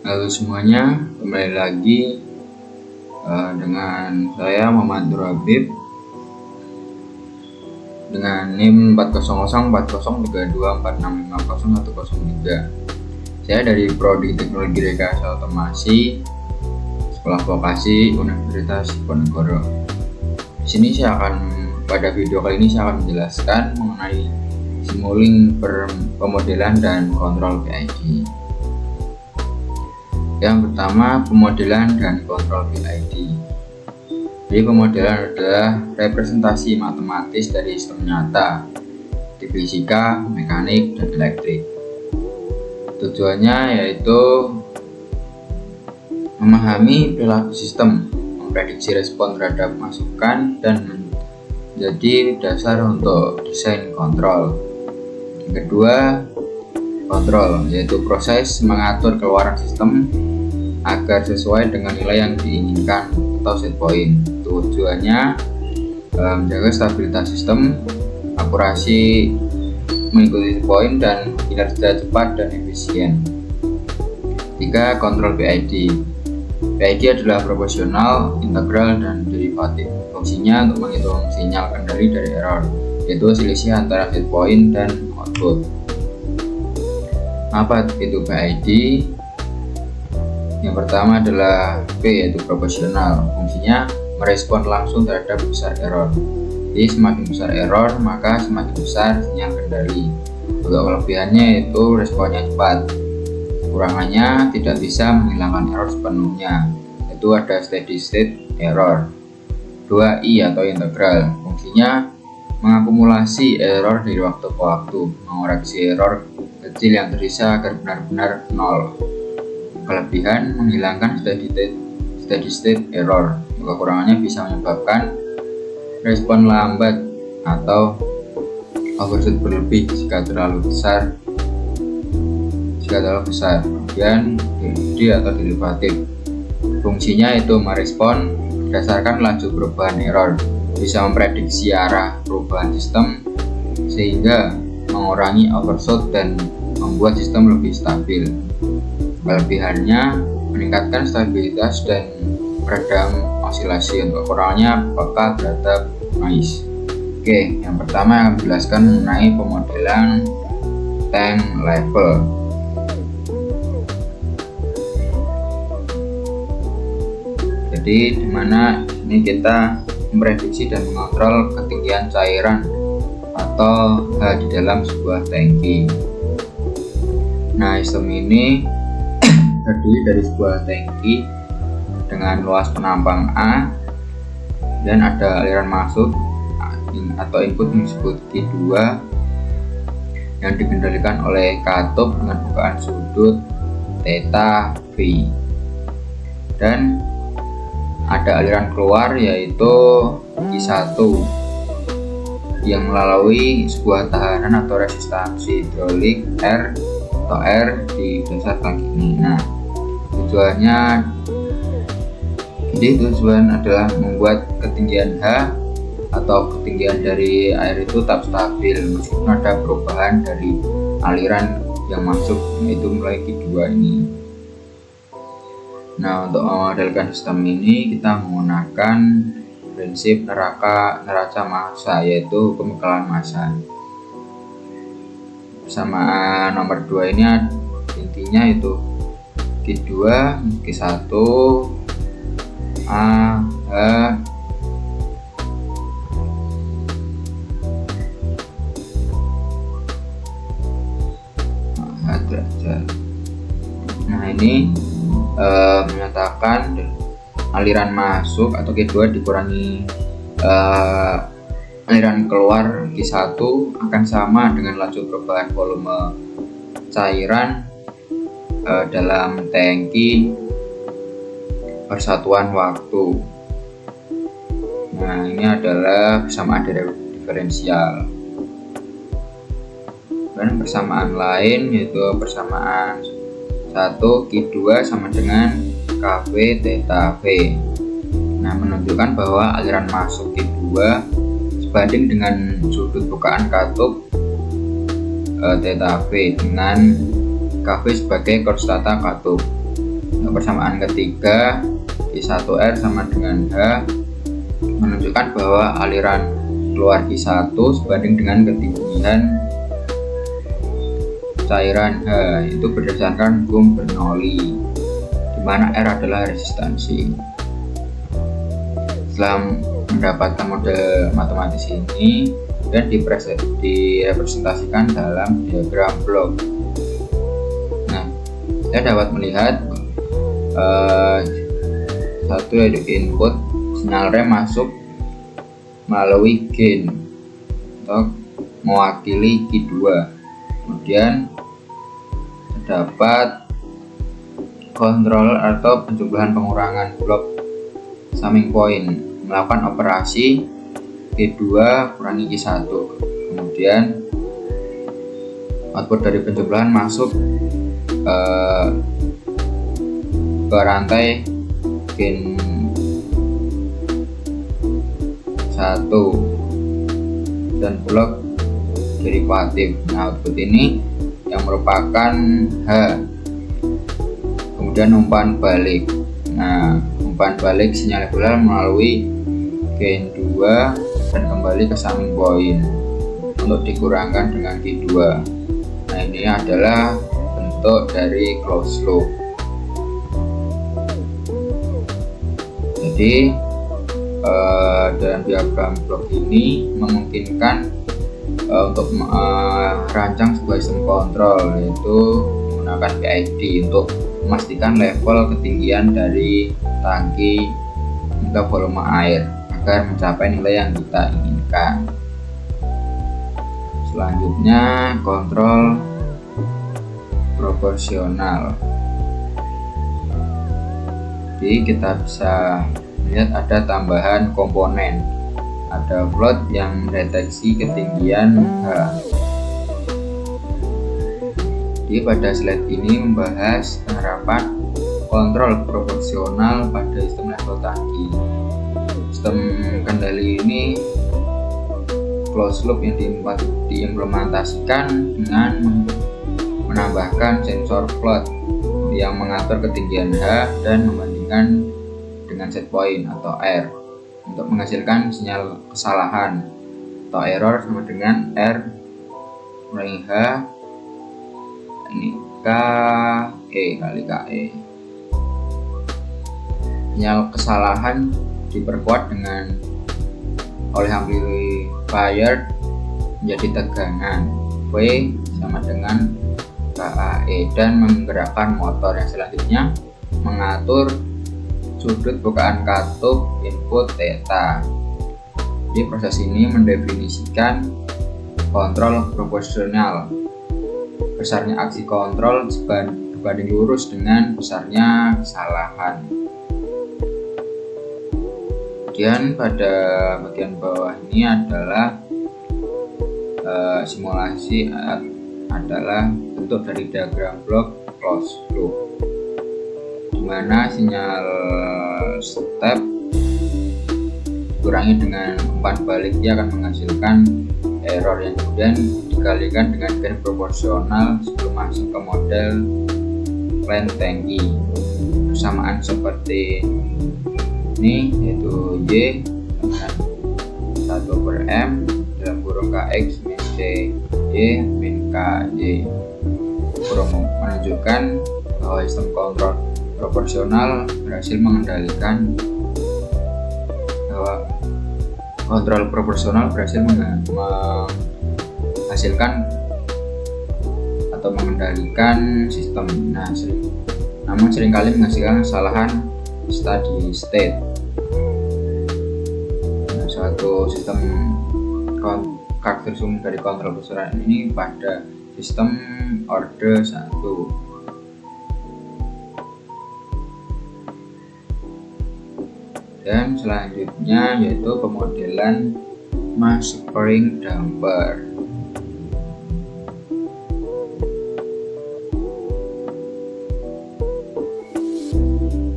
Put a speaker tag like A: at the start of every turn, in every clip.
A: Halo semuanya, kembali lagi dengan saya Muhammad Nur Habib dengan NIM 400403246500103. Saya dari Prodi Teknologi Rekayasa Otomasi Sekolah Vokasi Universitas Diponegoro. Di sini pada video kali ini saya akan menjelaskan mengenai simuling pemodelan dan kontrol PID. Yang pertama, pemodelan dan kontrol PID. Jadi pemodelan adalah representasi matematis dari sistem nyata di fisika, mekanik, dan elektrik. Tujuannya yaitu memahami perilaku sistem, memprediksi respon terhadap masukan, dan menjadi dasar untuk desain kontrol. Yang kedua, kontrol, yaitu proses mengatur keluaran sistem agar sesuai dengan nilai yang diinginkan atau set point. Tujuannya menjaga stabilitas sistem, akurasi mengikuti set point, dan kinerja cepat dan efisien. 3. Kontrol PID. PID adalah proporsional, integral, dan derivatif. Fungsinya untuk menghitung sinyal kendali dari error, yaitu selisih antara set point dan output. Apa itu PID? Yang pertama adalah P, yaitu proporsional. Fungsinya merespon langsung terhadap besar error. Jadi semakin besar error, maka semakin besar sinyal kendali. Untuk kelebihannya yaitu responnya cepat. Kekurangannya tidak bisa menghilangkan error sepenuhnya, yaitu ada steady state error. 2. I atau integral. Fungsinya mengakumulasi error dari waktu ke waktu, mengoreksi error kecil yang tersisa agar benar-benar nol. Kelebihan menghilangkan steady state error. Kekurangannya bisa menyebabkan respon lambat atau overshoot berlebih jika terlalu besar. Kemudian D atau derivatif. Fungsinya itu merespon berdasarkan laju perubahan error, bisa memprediksi arah perubahan sistem sehingga mengurangi overshoot dan membuat sistem lebih stabil. Kelebihannya meningkatkan stabilitas dan meredam osilasi. Untuk kekurangannya peka terhadap noise. Oke, yang pertama yang menjelaskan mengenai pemodelan time level. Jadi dimana ini kita memprediksi dan mengontrol ketinggian cairan atau di dalam sebuah tangki. Nah, sistem ini terdiri dari sebuah tangki dengan luas penampang A, dan ada aliran masuk atau input yang disebut Q2 yang dikendalikan oleh katup dengan bukaan sudut theta V, dan ada aliran keluar yaitu Q1 yang melalui sebuah tahanan atau resistansi hidrolik R di dasar tangki ini. Nah, tujuan adalah membuat ketinggian H atau ketinggian dari air itu tetap stabil meskipun ada perubahan dari aliran yang masuk, yaitu mulai Q2 ini. Nah, untuk memodelkan sistem ini kita menggunakan prinsip neraca massa, yaitu pembekalan massa. Bersama nomor 2 ini intinya itu Q2, Q1, A, H, derajat. Nah, ini menyatakan aliran masuk atau Q2 dikurangi aliran keluar Q1 akan sama dengan laju perubahan volume cairan dalam tangki persatuan waktu. Nah, ini adalah persamaan diferensial. Dan persamaan lain yaitu persamaan 1 Q2 sama dengan KV theta V. Nah, menunjukkan bahwa aliran masuk Q2 sebanding dengan sudut bukaan katup theta V dengan KV sebagai konstanta katup. Untuk persamaan ketiga, Q1R sama dengan H menunjukkan bahwa aliran keluar Q1 sebanding dengan ketinggian cairan H, itu berdasarkan hukum Bernoulli, di mana R adalah resistansi. Setelah mendapatkan model matematis ini dan direpresentasikan dalam diagram blok. Nah, kita dapat melihat satu yaitu input sinyal rem masuk melalui gain atau mewakili Q2. Kemudian terdapat kontrol atau penjumlahan pengurangan blok summing point melakukan operasi Q2 kurangi Q1. Kemudian output dari penjumlahan masuk ke rantai gain 1 dan blok derivatif. Nah, output ini yang merupakan H. Kemudian umpan balik. Nah, umpan balik sinyal regular melalui gain 2 dan kembali ke summing point untuk dikurangkan dengan Q2. Nah, ini adalah bentuk dari closed loop. Jadi dalam diagram blok ini memungkinkan untuk merancang sebuah sistem kontrol, yaitu menggunakan PID untuk memastikan level ketinggian dari tangki hingga volume air agar mencapai nilai yang kita inginkan. Selanjutnya, kontrol proporsional. Jadi kita bisa melihat ada tambahan komponen, ada plot yang mendeteksi ketinggian H. Jadi pada slide ini membahas penerapan kontrol proporsional pada sistem level tangki. Sistem kendali ini closed loop yang diimplementasikan dengan menambahkan sensor plot yang mengatur ketinggian H dan membandingkan dengan set point atau R untuk menghasilkan sinyal kesalahan atau error sama dengan R kurangi H ini KE kali KE. Sinyal kesalahan diperkuat dengan oleh amplifier menjadi tegangan V sama dengan KAE dan menggerakkan motor yang selanjutnya mengatur sudut bukaan katup input theta. Jadi proses ini mendefinisikan kontrol proporsional. Besarnya aksi kontrol berbanding lurus dengan besarnya kesalahan. Kemudian pada bagian bawah ini adalah simulasi adalah bentuk dari diagram blok closed loop, di mana sinyal step kurangi dengan umpan balik dia akan menghasilkan error yang kemudian dikalikan dengan gain proporsional sebelum masuk ke model plan tangki. Persamaan seperti ini yaitu Y dengan 1/M dalam kurung KX min C Y min KY, menunjukkan bahwa sistem kontrol proporsional berhasil mengendalikan bahwa kontrol proporsional berhasil menghasilkan atau mengendalikan sistem. Namun seringkali menghasilkan kesalahan steady state. Suatu sistem karakteristik dari kontrol proporsional ini pada sistem orde 1. Dan selanjutnya yaitu pemodelan mass spring damper.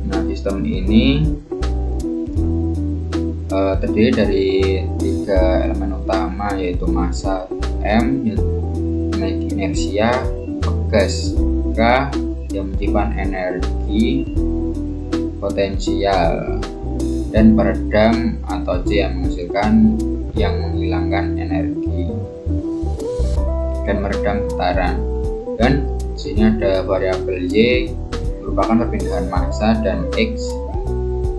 A: Nah, sistem ini terdiri dari 3 elemen utama, yaitu massa M, inersia, gas K, yang menyimpan energi potensial, dan peredam atau C yang menghasilkan yang menghilangkan energi dan meredam getaran. Dan di sini ada variabel Y merupakan perpindahan massa dan X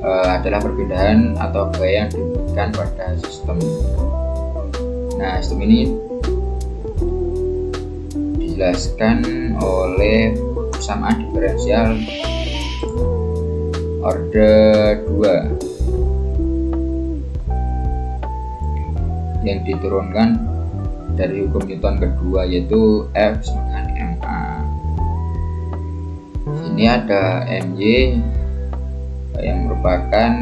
A: adalah perpindahan atau gaya yang diberikan pada sistem. Nah, sistem ini dijelaskan oleh persamaan diferensial order 2 yang diturunkan dari hukum Newton kedua, yaitu F sama dengan ma. Sini ada My yang merupakan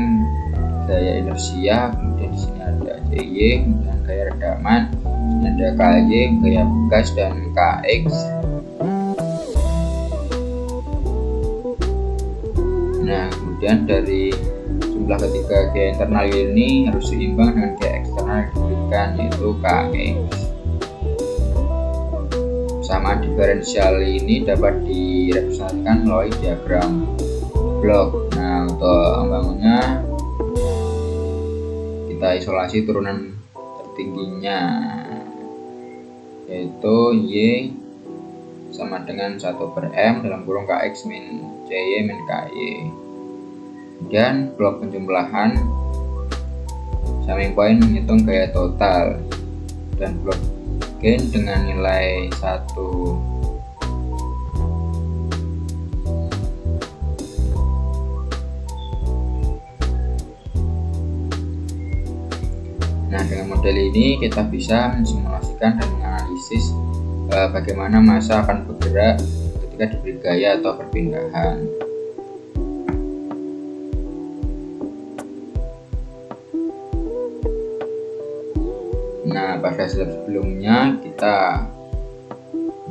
A: gaya inersia, kemudian di sini ada Cy kemudian gaya redaman, sini ada Ky gaya bekas, dan Kx. Nah, kemudian dari jumlah ketiga gaya internal ini harus seimbang dengan gaya eksternal yang diberikan, yaitu Kx. Persamaan diferensial ini dapat direpresentasikan melalui diagram blok. Nah, untuk membangunnya kita isolasi turunan tertingginya, yaitu Y sama dengan 1/m dalam kurung Kx min Cy min Ky. Kemudian blok penjumlahan summing point menghitung gaya total, dan blok gain dengan nilai 1. Nah, dengan model ini kita bisa mensimulasikan dan menganalisis bagaimana massa akan bergerak ketika diberi gaya atau perpindahan. Nah, pada step sebelumnya kita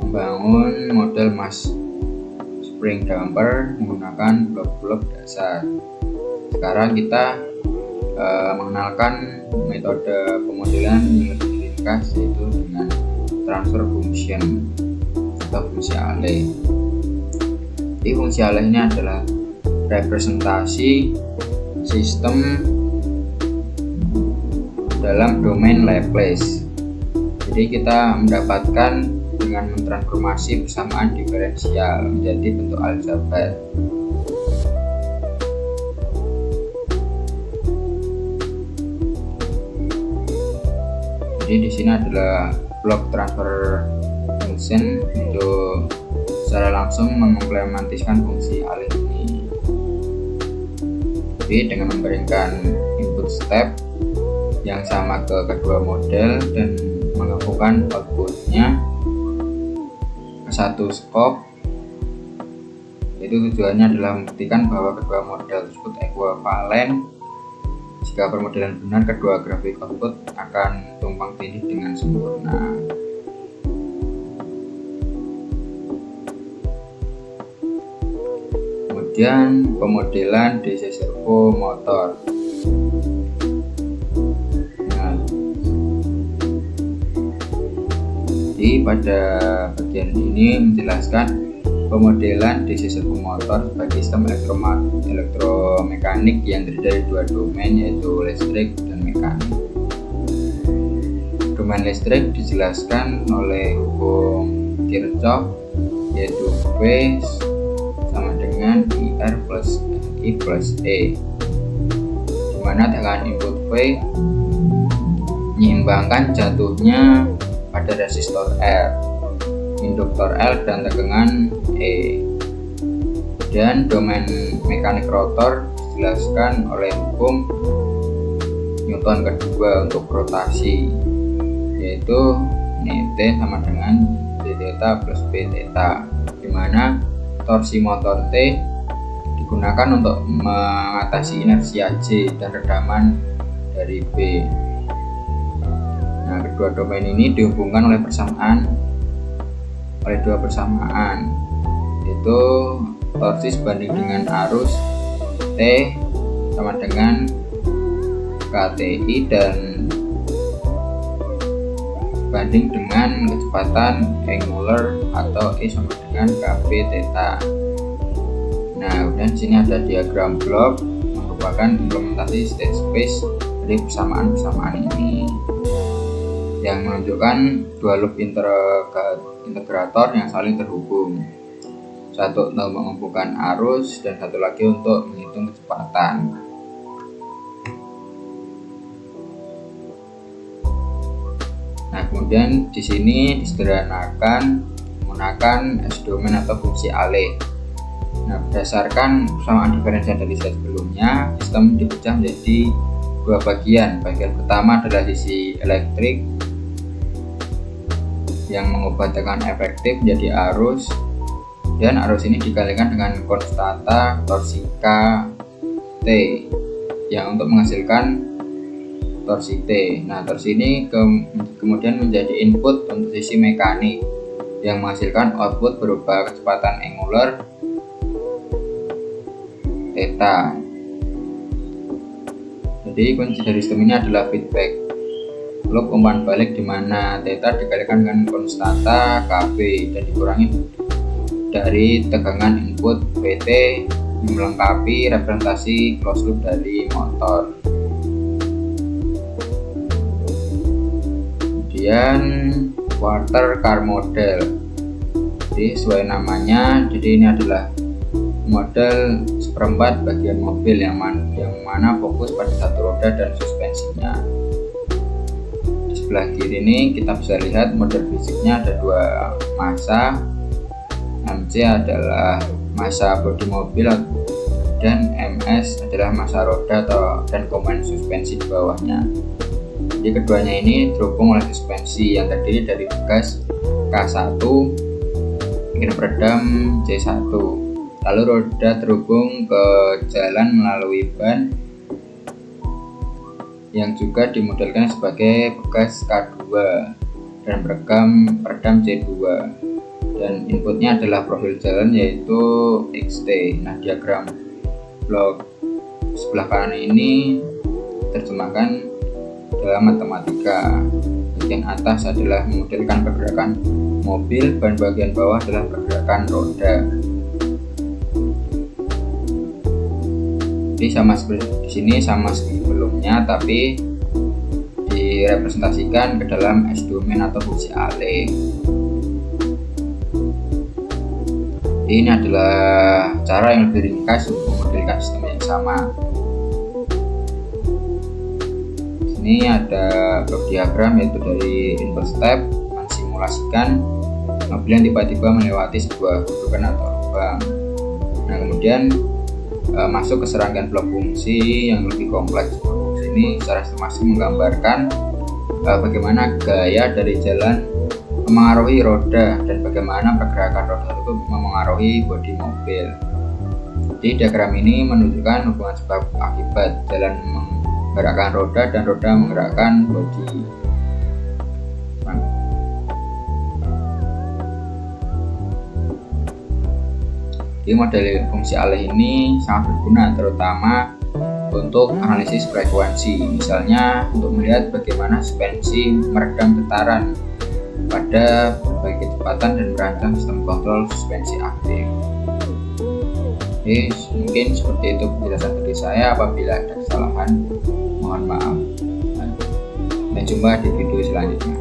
A: membangun model mass spring damper menggunakan blok-blok dasar. Sekarang kita mengenalkan metode pemodelan yang lebih ringkas, yaitu dengan transfer function atau fungsi alih. Jadi fungsi alih ini adalah representasi sistem dalam domain Laplace. Jadi kita mendapatkan dengan mentransformasi persamaan diferensial menjadi bentuk aljabar. Jadi di sini adalah blok transfer function untuk secara langsung mengimplementasikan fungsi alih ini. Jadi dengan memberikan input step yang sama ke kedua model dan menggabungkan outputnya ke satu skop, itu tujuannya adalah membuktikan bahwa kedua model tersebut ekuivalen. Jika permodelan benar, kedua grafik output akan tumpang tindih dengan sempurna. Kemudian pemodelan DC servo motor. Pada bagian ini menjelaskan pemodelan DC servo motor sebagai sistem elektromekanik yang terdiri dari dua domain, yaitu listrik dan mekanik. Domain listrik dijelaskan oleh hukum Kirchhoff, yaitu V sama dengan IR plus I plus E, di mana tekanan input V menyeimbangkan jatuhnya pada resistor R, induktor L, dan tegangan E. Dan domain mekanik rotor dijelaskan oleh hukum Newton kedua untuk rotasi, yaitu T sama dengan d theta plus b theta, di mana torsi motor T digunakan untuk mengatasi inersia J dan redaman dari B. Nah, kedua domain ini dihubungkan oleh dua persamaan, yaitu torsi sebanding dengan arus T sama dengan KTI, dan banding dengan kecepatan angular atau E sama dengan KB theta. Nah, kemudian di sini ada diagram blok merupakan implementasi state space dari persamaan-persamaan ini yang menunjukkan dua loop integrator yang saling terhubung. Satu untuk menghubungkan arus dan satu lagi untuk menghitung kecepatan. Nah, kemudian di sini disederhanakan menggunakan S-domain atau fungsi alih. Nah, berdasarkan persamaan diferensial dari slide sebelumnya, sistem dipecah menjadi dua bagian. Bagian pertama adalah sisi elektrik yang mengubah tekanan efektif menjadi arus, dan arus ini dikalikan dengan konstanta torsi K T yang untuk menghasilkan torsi T. Nah, torsi ini kemudian menjadi input untuk sisi mekanik yang menghasilkan output berupa kecepatan angular theta. Jadi kunci dari sistem ini adalah feedback loop umpan balik di mana theta dikalikan dengan konstanta Kb dan dikurangi dari tegangan input Vt yang melengkapi representasi closed loop dari motor. Kemudian quarter car model. Jadi sesuai namanya, jadi ini adalah model seperempat bagian mobil yang mana fokus pada satu roda dan suspensinya. Di sebelah kiri ini kita bisa lihat model fisiknya ada dua massa. MC adalah massa bodi mobil dan MS adalah massa roda dan komponen suspensi di bawahnya. Jadi keduanya ini terhubung oleh suspensi yang terdiri dari bekas K1, mesin peredam C1. Lalu roda terhubung ke jalan melalui ban yang juga dimodelkan sebagai bekas K2 dan peredam C2. Dan inputnya adalah profil jalan yaitu XT. Nah, diagram blok sebelah kanan ini terjemahkan dalam matematika. Bagian atas adalah memodelkan pergerakan mobil, dan bagian bawah adalah pergerakan roda. Jadi sama seperti di sini, sama seperti sebelumnya, tapi direpresentasikan ke dalam S-domain atau fungsi alih. Ini adalah cara yang lebih ringkas untuk memodelkan sistem yang sama. Ini ada blok diagram yaitu dari input step mensimulasikan mobil yang tiba-tiba melewati sebuah gundukan atau lubang. Nah, kemudian masuk ke serangkaian blok fungsi yang lebih kompleks. Fungsi ini secara sistematis menggambarkan bagaimana gaya dari jalan memengaruhi roda dan bagaimana pergerakan roda itu memengaruhi bodi mobil. Jadi diagram ini menunjukkan hubungan sebab akibat jalan menggerakkan roda dan roda menggerakkan bodi. Jadi model fungsi alih ini sangat berguna terutama untuk analisis frekuensi, misalnya untuk melihat bagaimana suspensi meredam getaran pada berbagai kecepatan dan merancang sistem kontrol suspensi aktif. Jadi mungkin seperti itu penjelasan dari saya. Apabila ada kesalahan mohon maaf. Sampai jumpa di video selanjutnya.